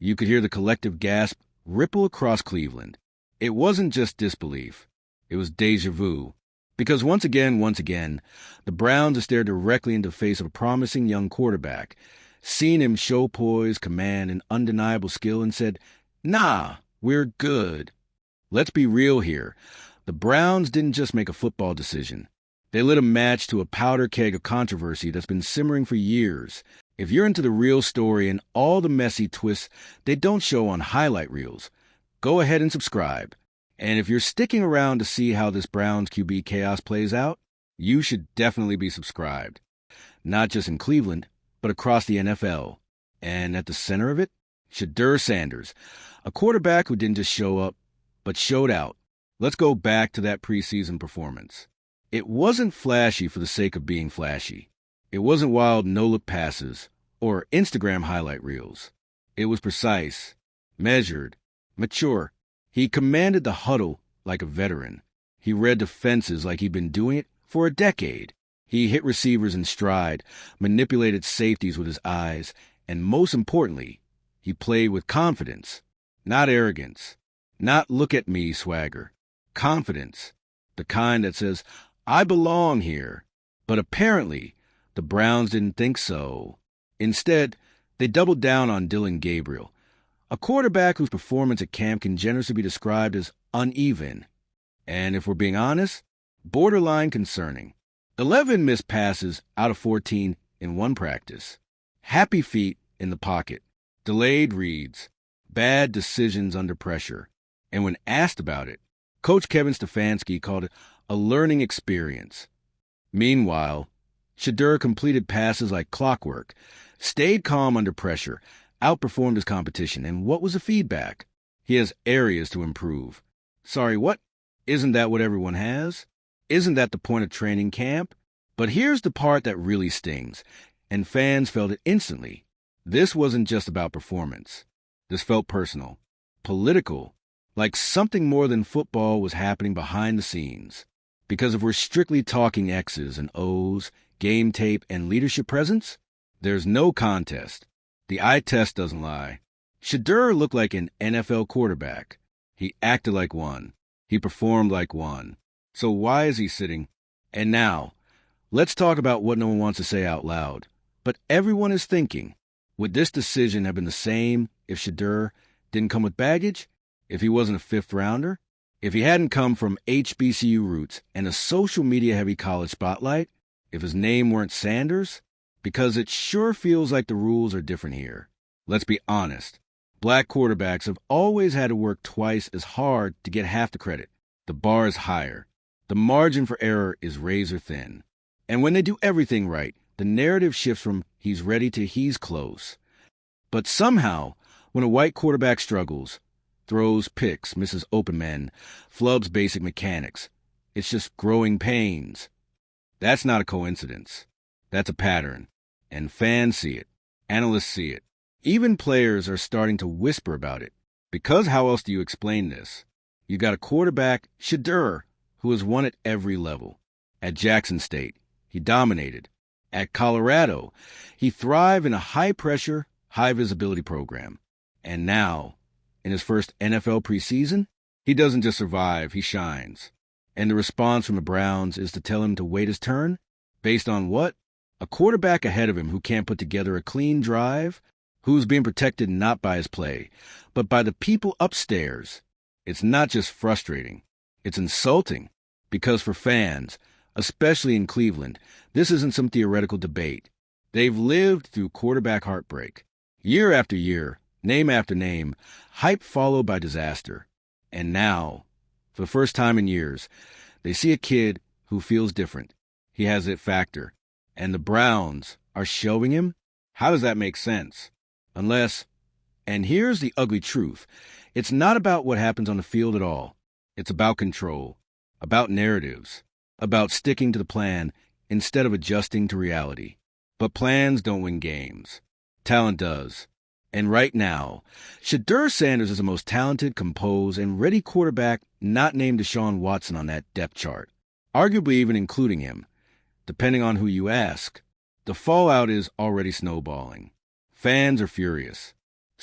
You could hear the collective gasp ripple across Cleveland. It wasn't just disbelief. It was déjà vu. Because once again, the Browns had stared directly into the face of a promising young quarterback, seen him show poise, command, and undeniable skill, and said, "Nah, we're good." Let's be real here. The Browns didn't just make a football decision. They lit a match to a powder keg of controversy that's been simmering for years. If you're into the real story and all the messy twists they don't show on highlight reels, go ahead and subscribe. And if you're sticking around to see how this Browns QB chaos plays out, you should definitely be subscribed. Not just in Cleveland, but across the NFL. And at the center of it, Shedeur Sanders, a quarterback who didn't just show up, but showed out. Let's go back to that preseason performance. It wasn't flashy for the sake of being flashy. It wasn't wild no-look passes or Instagram highlight reels. It was precise, measured, mature. He commanded the huddle like a veteran. He read defenses like he'd been doing it for a decade. He hit receivers in stride, manipulated safeties with his eyes, and most importantly, he played with confidence, not arrogance, not look-at-me swagger. Confidence, the kind that says, "I belong here." But apparently, the Browns didn't think so. Instead, they doubled down on Dylan Gabriel, a quarterback whose performance at camp can generously be described as uneven. And if we're being honest, borderline concerning. 11 missed passes out of 14 in one practice. Happy feet in the pocket. Delayed reads. Bad decisions under pressure. And when asked about it, Coach Kevin Stefanski called it a learning experience. Meanwhile, Shedeur completed passes like clockwork, stayed calm under pressure, outperformed his competition, and what was the feedback? He has areas to improve. Sorry, what? Isn't that what everyone has? Isn't that the point of training camp? But here's the part that really stings, and fans felt it instantly. This wasn't just about performance. This felt personal, political, like something more than football was happening behind the scenes. Because if we're strictly talking X's and O's, game tape, and leadership presence, there's no contest. The eye test doesn't lie. Shedeur looked like an NFL quarterback. He acted like one. He performed like one. So why is he sitting? And now, let's talk about what no one wants to say out loud. But everyone is thinking, would this decision have been the same if Shedeur didn't come with baggage? If he wasn't a fifth-rounder? If he hadn't come from HBCU roots and a social media-heavy college spotlight? If his name weren't Sanders? Because it sure feels like the rules are different here. Let's be honest. Black quarterbacks have always had to work twice as hard to get half the credit. The bar is higher. The margin for error is razor thin. And when they do everything right, the narrative shifts from he's ready to he's close. But somehow, when a white quarterback struggles, throws picks, misses open men, flubs basic mechanics, it's just growing pains. That's not a coincidence. That's a pattern. And fans see it. Analysts see it. Even players are starting to whisper about it. Because how else do you explain this? You got a quarterback, Shedeur, who has won at every level. At Jackson State, he dominated. At Colorado, he thrived in a high-pressure, high-visibility program. And now, in his first NFL preseason, he doesn't just survive, he shines. And the response from the Browns is to tell him to wait his turn? Based on what? A quarterback ahead of him who can't put together a clean drive, who's being protected not by his play, but by the people upstairs. It's not just frustrating. It's insulting. Because for fans, especially in Cleveland, this isn't some theoretical debate. They've lived through quarterback heartbreak. Year after year, name after name, hype followed by disaster. And now, for the first time in years, they see a kid who feels different. He has it factor. And the Browns are shelving him? How does that make sense? Unless, and here's the ugly truth, it's not about what happens on the field at all. It's about control, about narratives, about sticking to the plan instead of adjusting to reality. But plans don't win games. Talent does. And right now, Shedeur Sanders is the most talented, composed, and ready quarterback not named Deshaun Watson on that depth chart, arguably even including him. Depending on who you ask, the fallout is already snowballing. Fans are furious.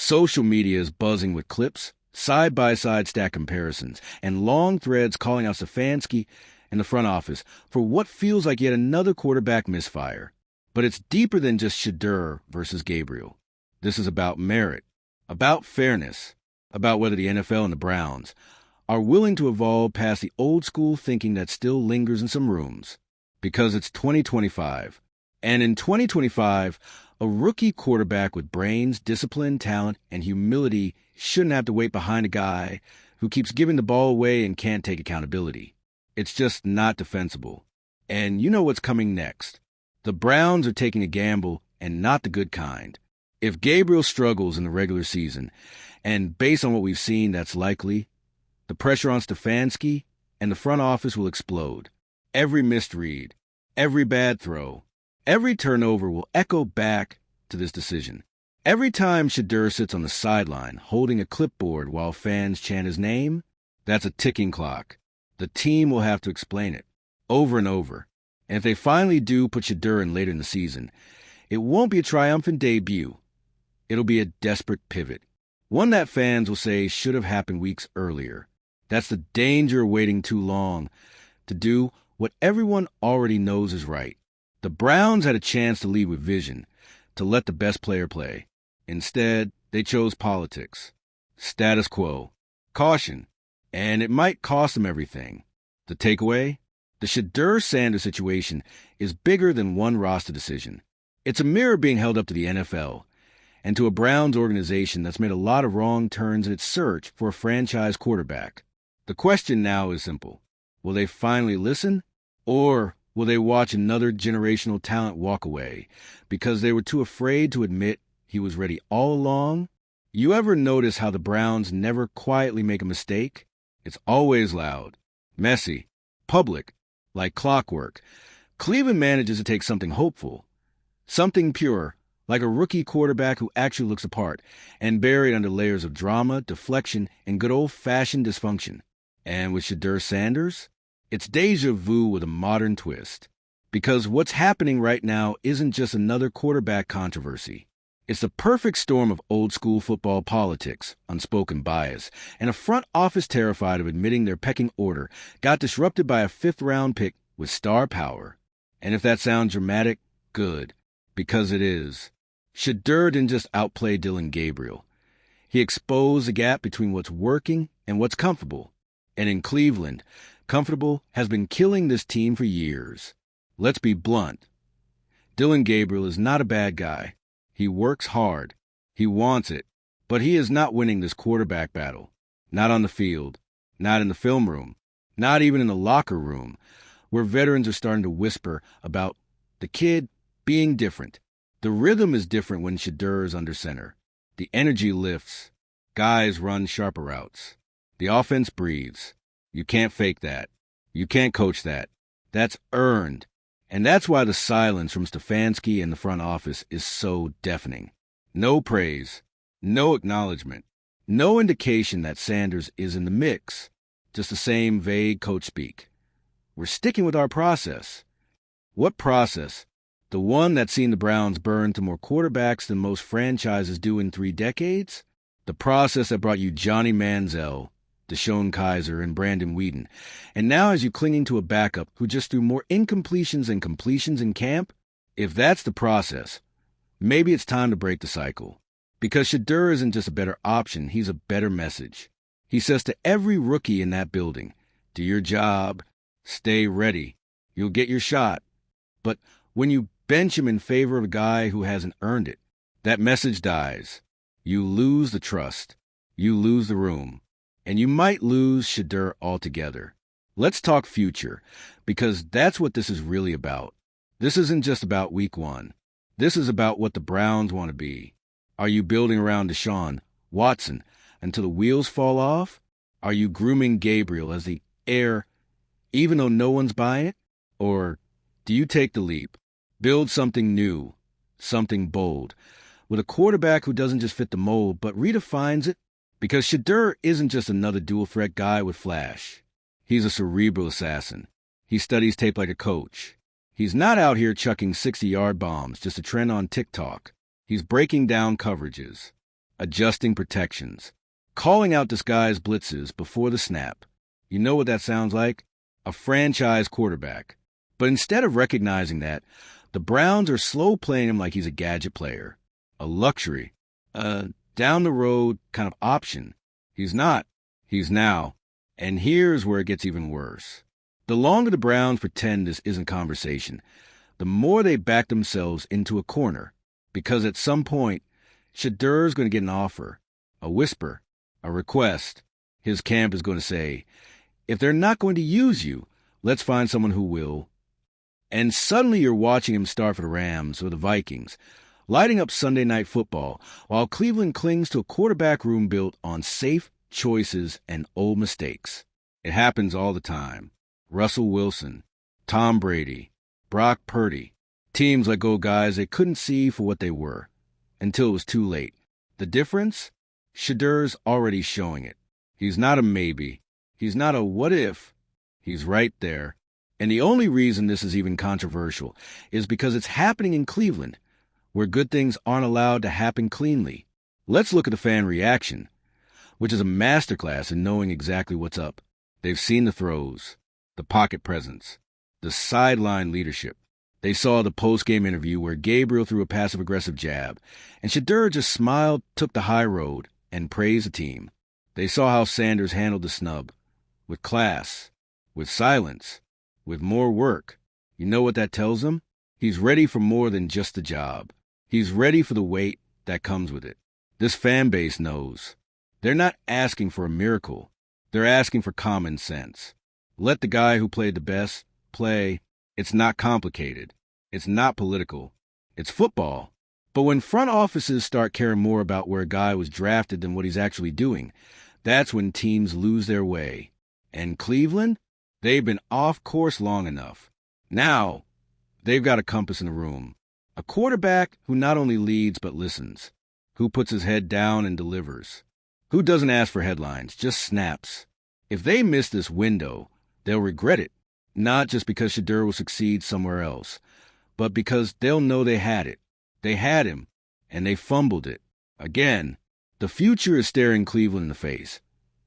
Social media is buzzing with clips, side-by-side stat comparisons, and long threads calling out Stefanski and the front office for what feels like yet another quarterback misfire. But it's deeper than just Shedeur versus Gabriel. This is about merit, about fairness, about whether the NFL and the Browns are willing to evolve past the old-school thinking that still lingers in some rooms. Because it's 2025. And in 2025, a rookie quarterback with brains, discipline, talent, and humility shouldn't have to wait behind a guy who keeps giving the ball away and can't take accountability. It's just not defensible. And you know what's coming next. The Browns are taking a gamble, and not the good kind. If Gabriel struggles in the regular season, and based on what we've seen, that's likely, the pressure on Stefanski and the front office will explode. Every missed read, every bad throw, every turnover will echo back to this decision. Every time Shedeur sits on the sideline holding a clipboard while fans chant his name, that's a ticking clock. The team will have to explain it over and over. And if they finally do put Shedeur in later in the season, it won't be a triumphant debut. It'll be a desperate pivot. One that fans will say should have happened weeks earlier. That's the danger of waiting too long to do what everyone already knows is right. The Browns had a chance to lead with vision, to let the best player play. Instead, they chose politics, status quo, caution, and it might cost them everything. The takeaway? The Shedeur-Sanders situation is bigger than one roster decision. It's a mirror being held up to the NFL and to a Browns organization that's made a lot of wrong turns in its search for a franchise quarterback. The question now is simple. Will they finally listen, or will they watch another generational talent walk away because they were too afraid to admit he was ready all along? You ever notice how the Browns never quietly make a mistake? It's always loud, messy, public, like clockwork. Cleveland manages to take something hopeful, something pure, like a rookie quarterback who actually looks apart, and bury it under layers of drama, deflection, and good old-fashioned dysfunction. And with Shedeur-Sanders, it's deja vu with a modern twist. Because what's happening right now isn't just another quarterback controversy. It's the perfect storm of old-school football politics, unspoken bias, and a front office terrified of admitting their pecking order got disrupted by a fifth-round pick with star power. And if that sounds dramatic, good, because it is. Shedeur didn't just outplay Dillon Gabriel. He exposed the gap between what's working and what's comfortable. And in Cleveland, comfortable has been killing this team for years. Let's be blunt. Dillon Gabriel is not a bad guy. He works hard. He wants it. But he is not winning this quarterback battle. Not on the field. Not in the film room. Not even in the locker room, where veterans are starting to whisper about the kid being different. The rhythm is different when Shedeur is under center. The energy lifts. Guys run sharper routes. The offense breathes. You can't fake that. You can't coach that. That's earned. And that's why the silence from Stefanski and the front office is so deafening. No praise. No acknowledgement. No indication that Sanders is in the mix. Just the same vague coach speak. We're sticking with our process. What process? The one that's seen the Browns burn to more quarterbacks than most franchises do in 3 decades? The process that brought you Johnny Manziel, Deshaun Kaiser, and Brandon Whedon, and now has you clinging to a backup who just threw more incompletions than completions in camp? If that's the process, maybe it's time to break the cycle. Because Shedeur isn't just a better option, he's a better message. He says to every rookie in that building, do your job, stay ready, you'll get your shot. But when you bench him in favor of a guy who hasn't earned it, that message dies. You lose the trust. You lose the room. And you might lose Shedeur altogether. Let's talk future, because that's what this is really about. This isn't just about week 1. This is about what the Browns want to be. Are you building around Deshaun Watson until the wheels fall off? Are you grooming Gabriel as the heir, even though no one's buying it? Or do you take the leap, build something new, something bold, with a quarterback who doesn't just fit the mold, but redefines it? Because Shedeur isn't just another dual-threat guy with flash. He's a cerebral assassin. He studies tape like a coach. He's not out here chucking 60-yard bombs just a trend on TikTok. He's breaking down coverages, adjusting protections, calling out disguised blitzes before the snap. You know what that sounds like? A franchise quarterback. But instead of recognizing that, the Browns are slow playing him like he's a gadget player, a luxury, a down-the-road kind of option. He's not. He's now. And here's where it gets even worse. The longer the Browns pretend this isn't conversation, the more they back themselves into a corner. Because at some point, Shedeur's going to get an offer, a whisper, a request. His camp is going to say, if they're not going to use you, let's find someone who will. And suddenly you're watching him start for the Rams or the Vikings, lighting up Sunday Night Football, while Cleveland clings to a quarterback room built on safe choices and old mistakes. It happens all the time. Russell Wilson, Tom Brady, Brock Purdy. Teams let go guys they couldn't see for what they were, until it was too late. The difference? Shedeur's already showing it. He's not a maybe. He's not a what if. He's right there. And the only reason this is even controversial is because it's happening in Cleveland, where good things aren't allowed to happen cleanly. Let's look at the fan reaction, which is a masterclass in knowing exactly what's up. They've seen the throws, the pocket presence, the sideline leadership. They saw the post-game interview where Gabriel threw a passive-aggressive jab, and Shedeur just smiled, took the high road, and praised the team. They saw how Sanders handled the snub, with class, with silence, with more work. You know what that tells them? He's ready for more than just the job. He's ready for the weight that comes with it. This fan base knows. They're not asking for a miracle. They're asking for common sense. Let the guy who played the best play. It's not complicated. It's not political. It's football. But when front offices start caring more about where a guy was drafted than what he's actually doing, that's when teams lose their way. And Cleveland? They've been off course long enough. Now, they've got a compass in the room. A quarterback who not only leads but listens, who puts his head down and delivers, who doesn't ask for headlines, just snaps. If they miss this window, they'll regret it, not just because Shedeur will succeed somewhere else, but because they'll know they had it. They had him, and they fumbled it. Again, the future is staring Cleveland in the face,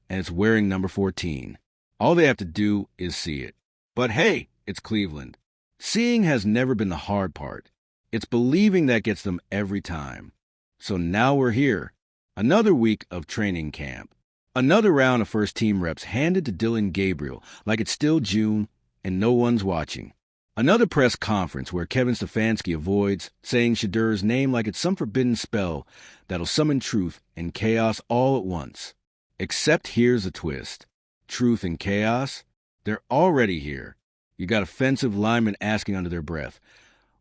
and it's wearing number 14. All they have to do is see it. But hey, it's Cleveland. Seeing has never been the hard part. It's believing that gets them every time. So now we're here. Another week of training camp. Another round of first-team reps handed to Dylan Gabriel like it's still June and no one's watching. Another press conference where Kevin Stefanski avoids saying Shedeur's name like it's some forbidden spell that'll summon truth and chaos all at once. Except here's the twist. Truth and chaos, they're already here. You got offensive linemen asking under their breath,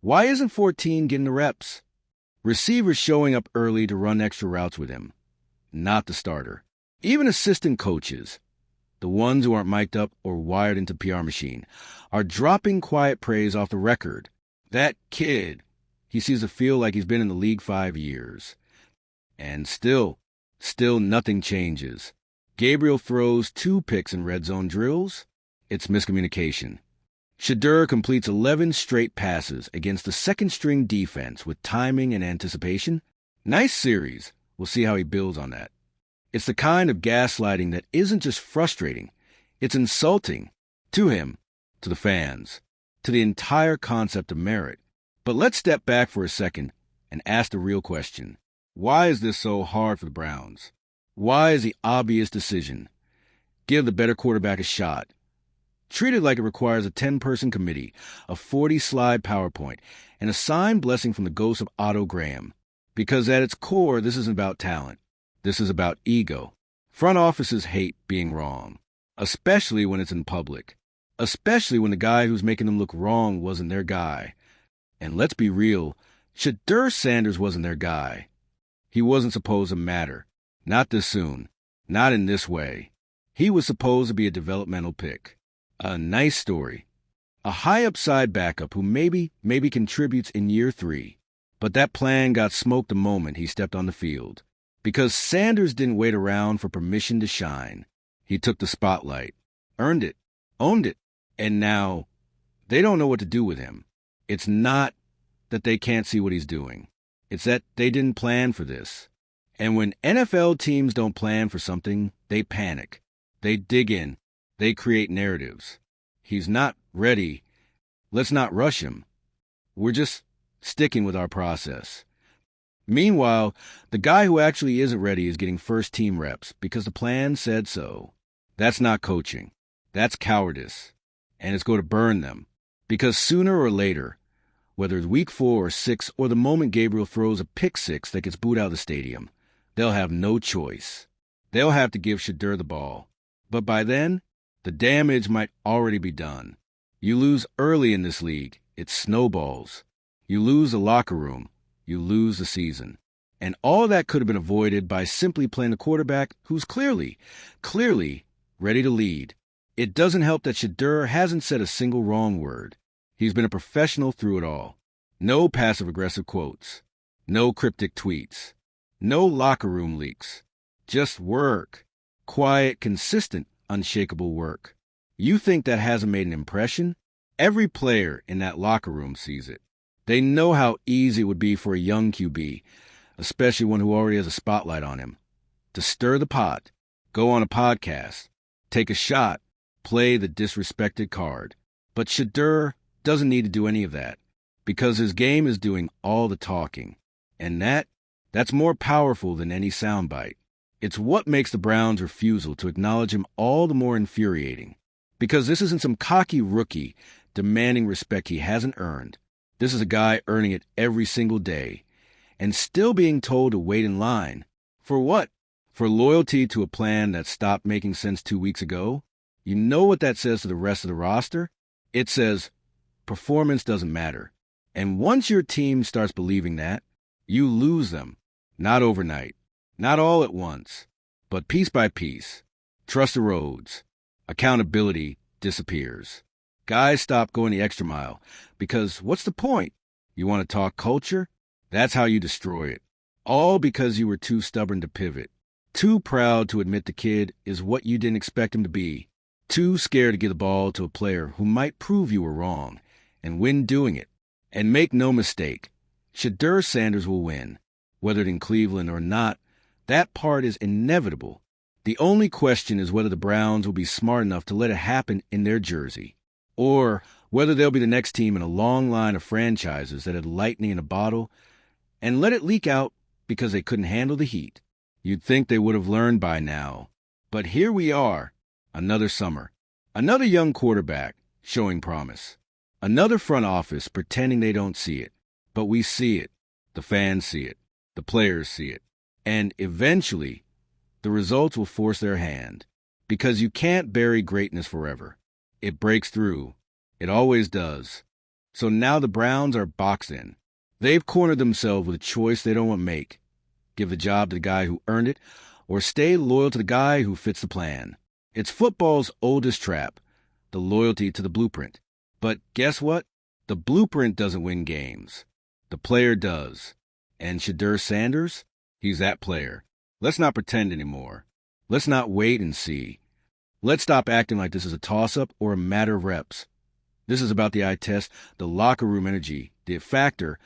why isn't 14 getting the reps? Receivers showing up early to run extra routes with him. Not the starter. Even assistant coaches, the ones who aren't mic'd up or wired into PR machine, are dropping quiet praise off the record. That kid, he sees a feel like he's been in the league 5 years. And still nothing changes. Gabriel throws 2 picks in red zone drills. It's miscommunication. Shedeur completes 11 straight passes against the second-string defense with timing and anticipation. Nice series. We'll see how he builds on that. It's the kind of gaslighting that isn't just frustrating. It's insulting to him, to the fans, to the entire concept of merit. But let's step back for a second and ask the real question. Why is this so hard for the Browns? Why is the obvious decision? Give the better quarterback a shot. Treat it like it requires a 10-person committee, a 40-slide PowerPoint, and a signed blessing from the ghost of Otto Graham. Because at its core, this isn't about talent. This is about ego. Front offices hate being wrong, especially when it's in public, especially when the guy who's making them look wrong wasn't their guy. And let's be real, Shedeur Sanders wasn't their guy. He wasn't supposed to matter. Not this soon. Not in this way. He was supposed to be a developmental pick. A nice story. A high-upside backup who maybe contributes in year 3. But that plan got smoked the moment he stepped on the field. Because Sanders didn't wait around for permission to shine. He took the spotlight, earned it, owned it, and now they don't know what to do with him. It's not that they can't see what he's doing. It's that they didn't plan for this. And when NFL teams don't plan for something, they panic. They dig in. They create narratives. He's not ready. Let's not rush him. We're just sticking with our process. Meanwhile, the guy who actually isn't ready is getting first-team reps because the plan said so. That's not coaching. That's cowardice. And it's going to burn them. Because sooner or later, whether it's week 4 or 6 or the moment Gabriel throws a pick six that gets booed out of the stadium, they'll have no choice. They'll have to give Shedeur the ball. But by then, the damage might already be done. You lose early in this league, it snowballs. You lose the locker room. You lose the season. And all that could have been avoided by simply playing a quarterback who's clearly ready to lead. It doesn't help that Shedeur hasn't said a single wrong word. He's been a professional through it all. No passive-aggressive quotes. No cryptic tweets. No locker room leaks. Just work. Quiet, consistent, unshakable work. You think that hasn't made an impression? Every player in that locker room sees it. They know how easy it would be for a young QB, especially one who already has a spotlight on him, to stir the pot, go on a podcast, take a shot, play the disrespected card. But Shedeur doesn't need to do any of that because his game is doing all the talking. And that's more powerful than any soundbite. It's what makes the Browns' refusal to acknowledge him all the more infuriating. Because this isn't some cocky rookie demanding respect he hasn't earned. This is a guy earning it every single day and still being told to wait in line. For what? For loyalty to a plan that stopped making sense 2 weeks ago? You know what that says to the rest of the roster? It says performance doesn't matter. And once your team starts believing that, you lose them. Not overnight. Not all at once. But piece by piece. Trust erodes. Accountability disappears. Guys stop going the extra mile because what's the point? You want to talk culture? That's how you destroy it. All because you were too stubborn to pivot. Too proud to admit the kid is what you didn't expect him to be. Too scared to give the ball to a player who might prove you were wrong and win doing it. And make no mistake, Shedeur Sanders will win. Whether in Cleveland or not, that part is inevitable. The only question is whether the Browns will be smart enough to let it happen in their jersey. Or whether they'll be the next team in a long line of franchises that had lightning in a bottle and let it leak out because they couldn't handle the heat. You'd think they would have learned by now. But here we are, another summer. Another young quarterback showing promise. Another front office pretending they don't see it. But we see it. The fans see it. The players see it. And eventually, the results will force their hand. Because you can't bury greatness forever. It breaks through. It always does. So now the Browns are boxed in. They've cornered themselves with a choice they don't want to make. Give the job to the guy who earned it, or stay loyal to the guy who fits the plan. It's football's oldest trap, the loyalty to the blueprint. But guess what? The blueprint doesn't win games. The player does. And Shedeur Sanders? He's that player. Let's not pretend anymore. Let's not wait and see. Let's stop acting like this is a toss-up or a matter of reps. This is about the eye test, the locker room energy, the factor,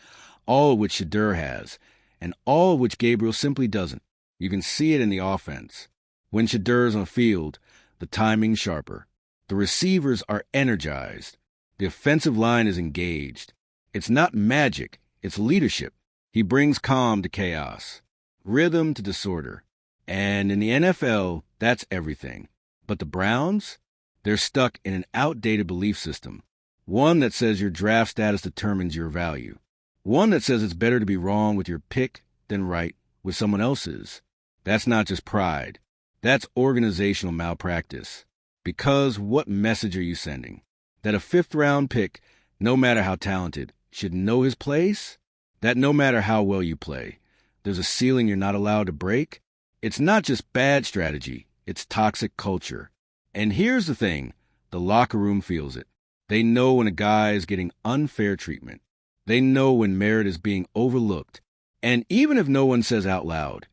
all of which Shedeur has, and all of which Gabriel simply doesn't. You can see it in the offense. When Shedeur's on the field, the timing's sharper. The receivers are energized. The offensive line is engaged. It's not magic, it's leadership. He brings calm to chaos, rhythm to disorder. And in the NFL, that's everything. But the Browns? They're stuck in an outdated belief system. One that says your draft status determines your value. One that says it's better to be wrong with your pick than right with someone else's. That's not just pride. That's organizational malpractice. Because what message are you sending? That a fifth-round pick, no matter how talented, should know his place? That no matter how well you play, there's a ceiling you're not allowed to break? It's not just bad strategy. It's toxic culture. And here's the thing. The locker room feels it. They know when a guy is getting unfair treatment. They know when merit is being overlooked. And even if no one says out loud,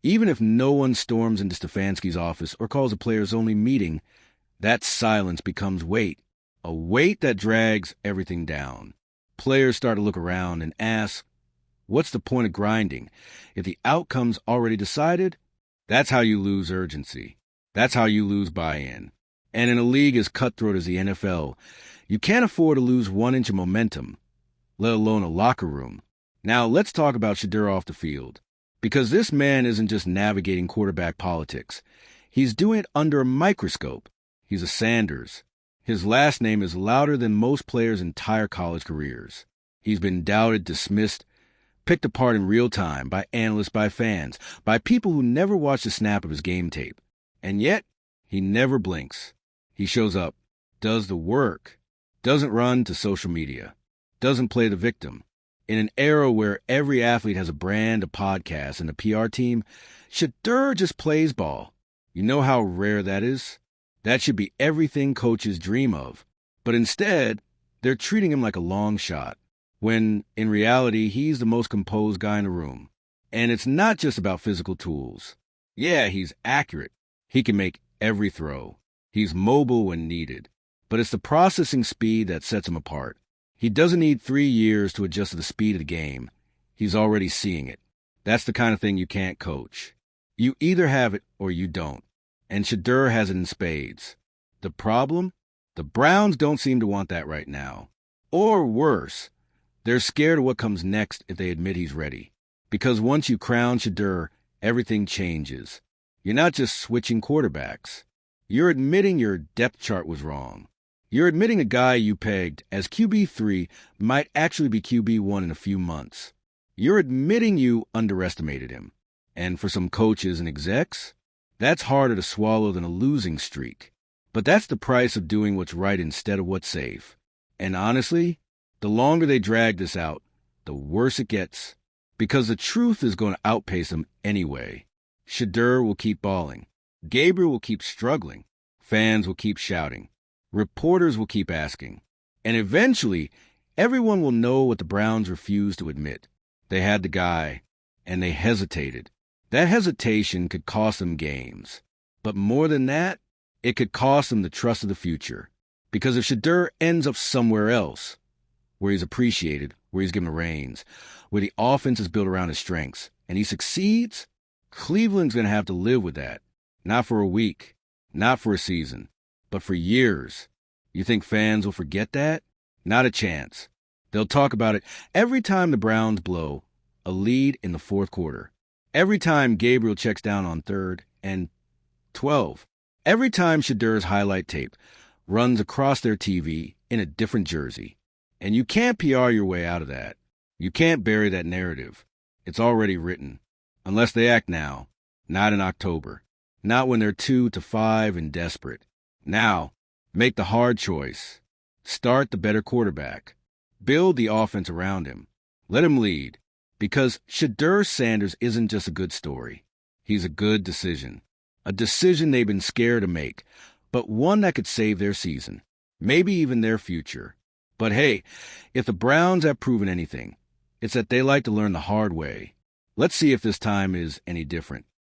even if no one storms into Stefanski's office or calls a players-only meeting, that silence becomes weight. A weight that drags everything down. Players start to look around and ask, What's the point of grinding? If the outcome's already decided, that's how you lose urgency. That's how you lose buy-in. And in a league as cutthroat as the NFL, you can't afford to lose 1 inch of momentum, let alone a locker room. Now, let's talk about Shedeur off the field. Because this man isn't just navigating quarterback politics. He's doing it under a microscope. He's a Sanders. His last name is louder than most players' entire college careers. He's been doubted, dismissed, picked apart in real time by analysts, by fans, by people who never watched a snap of his game tape. And yet, he never blinks. He shows up, does the work, doesn't run to social media, doesn't play the victim. In an era where every athlete has a brand, a podcast, and a PR team, Shedeur just plays ball. You know how rare that is? That should be everything coaches dream of. But instead, they're treating him like a long shot, when, in reality, he's the most composed guy in the room. And it's not just about physical tools. Yeah, he's accurate. He can make every throw. He's mobile when needed. But it's the processing speed that sets him apart. He doesn't need 3 years to adjust to the speed of the game. He's already seeing it. That's the kind of thing you can't coach. You either have it or you don't. And Shedeur has it in spades. The problem? The Browns don't seem to want that right now. Or worse, they're scared of what comes next if they admit he's ready. Because once you crown Shedeur, everything changes. You're not just switching quarterbacks. You're admitting your depth chart was wrong. You're admitting a guy you pegged as QB3 might actually be QB1 in a few months. You're admitting you underestimated him. And for some coaches and execs, that's harder to swallow than a losing streak. But that's the price of doing what's right instead of what's safe. And honestly, the longer they drag this out, the worse it gets. Because the truth is going to outpace them anyway. Shedeur will keep balling. Gabriel will keep struggling. Fans will keep shouting. Reporters will keep asking. And eventually, everyone will know what the Browns refused to admit. They had the guy, and they hesitated. That hesitation could cost them games. But more than that, it could cost them the trust of the future. Because if Shedeur ends up somewhere else, where he's appreciated, where he's given the reins, where the offense is built around his strengths, and he succeeds, Cleveland's going to have to live with that. Not for a week, not for a season, but for years. You think fans will forget that? Not a chance. They'll talk about it every time the Browns blow a lead in the fourth quarter. Every time Gabriel checks down on 3rd and 12. Every time Shedeur's highlight tape runs across their TV in a different jersey. And you can't PR your way out of that. You can't bury that narrative. It's already written. Unless they act now. Not in October. Not when they're 2-5 and desperate. Now, make the hard choice. Start the better quarterback. Build the offense around him. Let him lead. Because Shedeur Sanders isn't just a good story. He's a good decision. A decision they've been scared to make, but one that could save their season. Maybe even their future. But hey, if the Browns have proven anything, it's that they like to learn the hard way. Let's see if this time is any different.